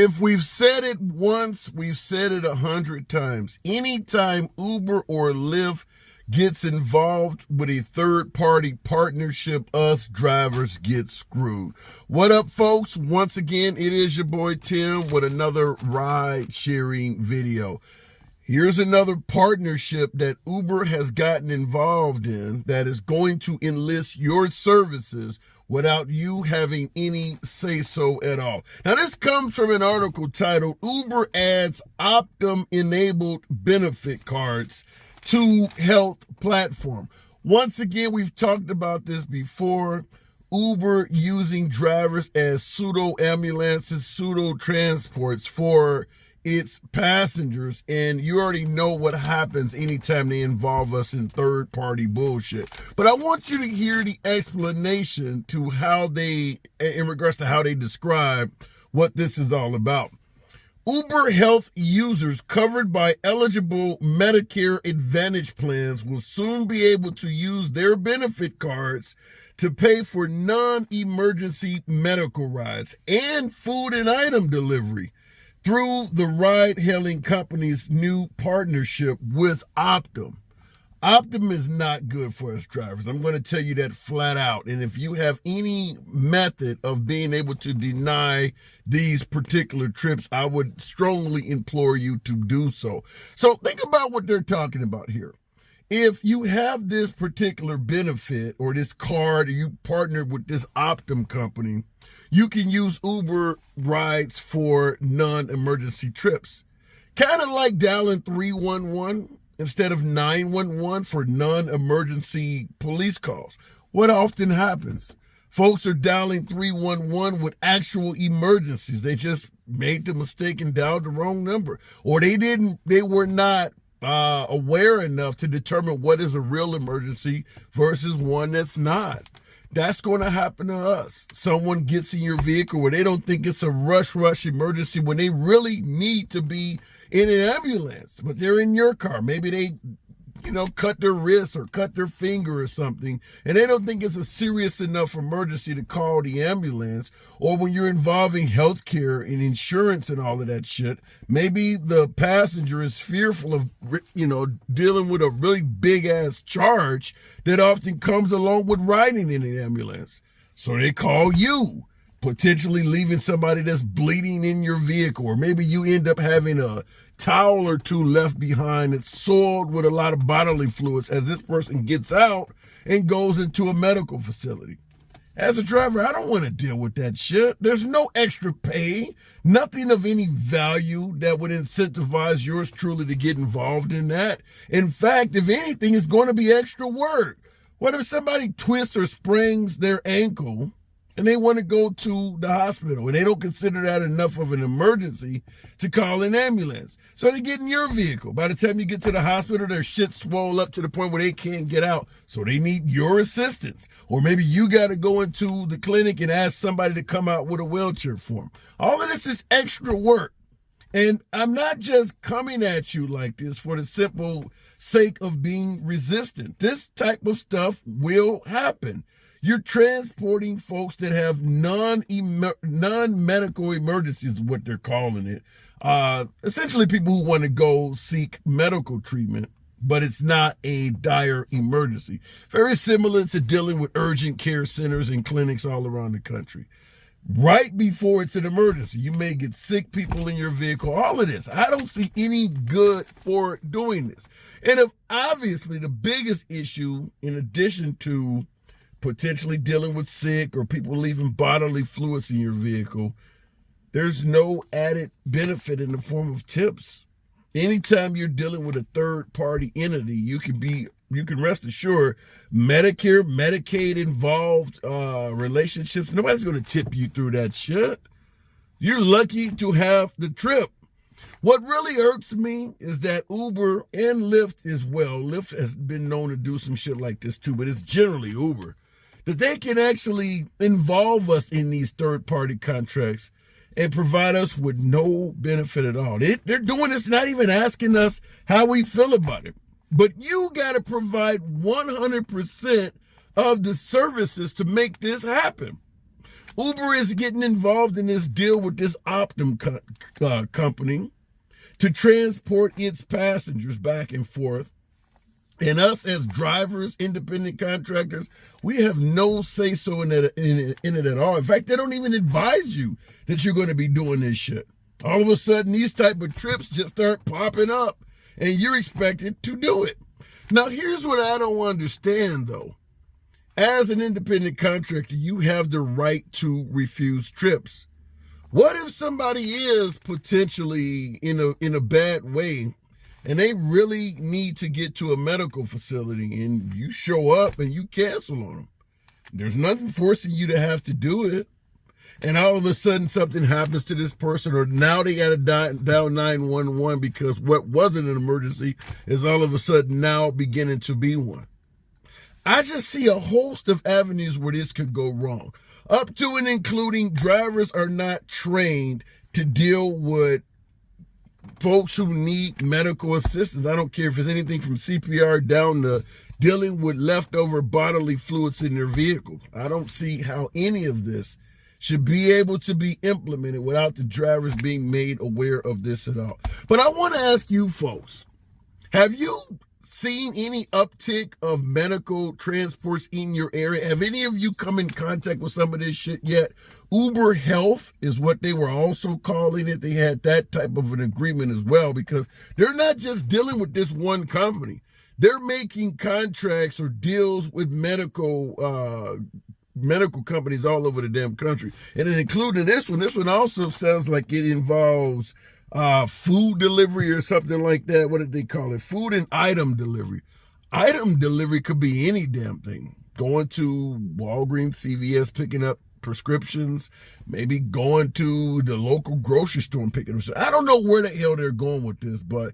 If we've said it once, we've said it 100 times. Anytime Uber or Lyft gets involved with a third-party partnership, us drivers get screwed. What up, folks? Once again, it is your boy Tim with another ride-sharing video. Here's another partnership that Uber has gotten involved in that is going to enlist your services without you having any say-so at all. Now, this comes from an article titled, Uber Adds Optum-Enabled Benefit Cards to Health Platform. Once again, we've talked about this before. Uber using drivers as pseudo-ambulances, pseudo-transports for its passengers, and you already know what happens anytime they involve us in third-party bullshit. But I want you to hear the explanation to how they, in regards to how they describe what this is all about. Uber Health users covered by eligible Medicare Advantage plans will soon be able to use their benefit cards to pay for non-emergency medical rides and food and item delivery through the ride-hailing company's new partnership with Optum. Optum is not good for us drivers. I'm going to tell you that flat out. And if you have any method of being able to deny these particular trips, I would strongly implore you to do so. So think about what they're talking about here. If you have this particular benefit or this card, or you partner with this Optum company, you can use Uber rides for non-emergency trips. Kind of like dialing 311 instead of 911 for non-emergency police calls. What often happens? Folks are dialing 311 with actual emergencies. They just made the mistake and dialed the wrong number. Or they were not aware enough to determine what is a real emergency versus one that's not. That's going to happen to us. Someone gets in your vehicle where they don't think it's a rush emergency when they really need to be in an ambulance, but they're in your car. Maybe they, cut their wrist or cut their finger or something, and they don't think it's a serious enough emergency to call the ambulance. Or when you're involving healthcare and insurance and all of that shit, maybe the passenger is fearful of, dealing with a really big ass charge that often comes along with riding in an ambulance. So they call you, potentially leaving somebody that's bleeding in your vehicle. Or maybe you end up having a towel or two left behind that's soiled with a lot of bodily fluids as this person gets out and goes into a medical facility. As a driver, I don't want to deal with that shit. There's no extra pay, nothing of any value that would incentivize yours truly to get involved in that. In fact, if anything, it's going to be extra work. What if somebody twists or sprains their ankle and they want to go to the hospital and they don't consider that enough of an emergency to call an ambulance? So they get in your vehicle. By the time you get to the hospital, their shit swole up to the point where they can't get out. So they need your assistance. Or maybe you got to go into the clinic and ask somebody to come out with a wheelchair for them. All of this is extra work. And I'm not just coming at you like this for the simple sake of being resistant. This type of stuff will happen. You're transporting folks that have non-medical emergencies is what they're calling it. Essentially people who want to go seek medical treatment, but it's not a dire emergency. Very similar to dealing with urgent care centers and clinics all around the country. Right before it's an emergency, you may get sick people in your vehicle, all of this. I don't see any good for doing this. And if obviously the biggest issue, in addition to potentially dealing with sick or people leaving bodily fluids in your vehicle, there's no added benefit in the form of tips. Anytime you're dealing with a third-party entity, you can rest assured Medicare, Medicaid involved relationships, nobody's going to tip you through that shit. You're lucky to have the trip. What really irks me is that Uber and Lyft as well, Lyft has been known to do some shit like this too, but it's generally Uber, that they can actually involve us in these third-party contracts and provide us with no benefit at all. They're doing this not even asking us how we feel about it. But you got to provide 100% of the services to make this happen. Uber is getting involved in this deal with this Optum company to transport its passengers back and forth. And us as drivers, independent contractors, we have no say-so in it at all. In fact, they don't even advise you that you're going to be doing this shit. All of a sudden, these type of trips just start popping up, and you're expected to do it. Now, here's what I don't understand, though. As an independent contractor, you have the right to refuse trips. What if somebody is potentially in a bad way and they really need to get to a medical facility and you show up and you cancel on them? There's nothing forcing you to have to do it. And all of a sudden something happens to this person, or now they got to dial 911 because what wasn't an emergency is all of a sudden now beginning to be one. I just see a host of avenues where this could go wrong. Up to and including drivers are not trained to deal with folks who need medical assistance. I don't care if it's anything from CPR down to dealing with leftover bodily fluids in their vehicle. I don't see how any of this should be able to be implemented without the drivers being made aware of this at all. But I want to ask you folks, have you seen any uptick of medical transports in your area? Have any of you come in contact with some of this shit yet? Uber Health is what they were also calling it. They had that type of an agreement as well, because they're not just dealing with this one company. They're making contracts or deals with medical companies all over the damn country. And it included this one. This one also sounds like it involves food delivery or something like that. What did they call it? Food and item delivery. Item delivery could be any damn thing. Going to Walgreens, CVS, picking up prescriptions, maybe going to the local grocery store and picking up. I don't know where the hell they're going with this, but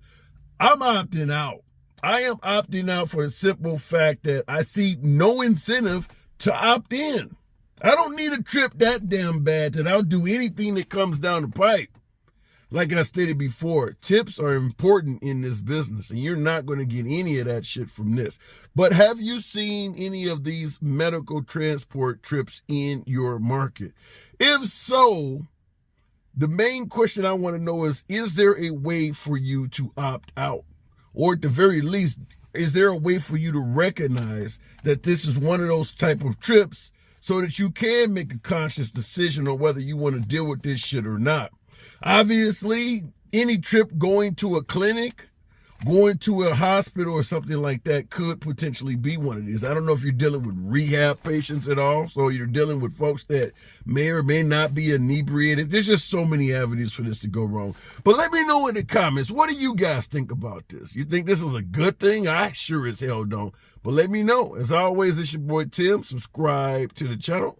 I'm opting out. I am opting out for the simple fact that I see no incentive to opt in. I don't need a trip that damn bad that I'll do anything that comes down the pipe. Like I stated before, tips are important in this business, and you're not going to get any of that shit from this. But have you seen any of these medical transport trips in your market? If so, the main question I want to know is there a way for you to opt out? Or at the very least, is there a way for you to recognize that this is one of those type of trips so that you can make a conscious decision on whether you want to deal with this shit or not? Obviously, any trip going to a clinic, going to a hospital or something like that could potentially be one of these. I don't know if you're dealing with rehab patients at all, so you're dealing with folks that may or may not be inebriated. There's just so many avenues for this to go wrong. But let me know in the comments, what do you guys think about this? You think this is a good thing? I sure as hell don't. But let me know. As always, it's your boy Tim. Subscribe to the channel,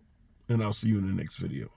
and I'll see you in the next video.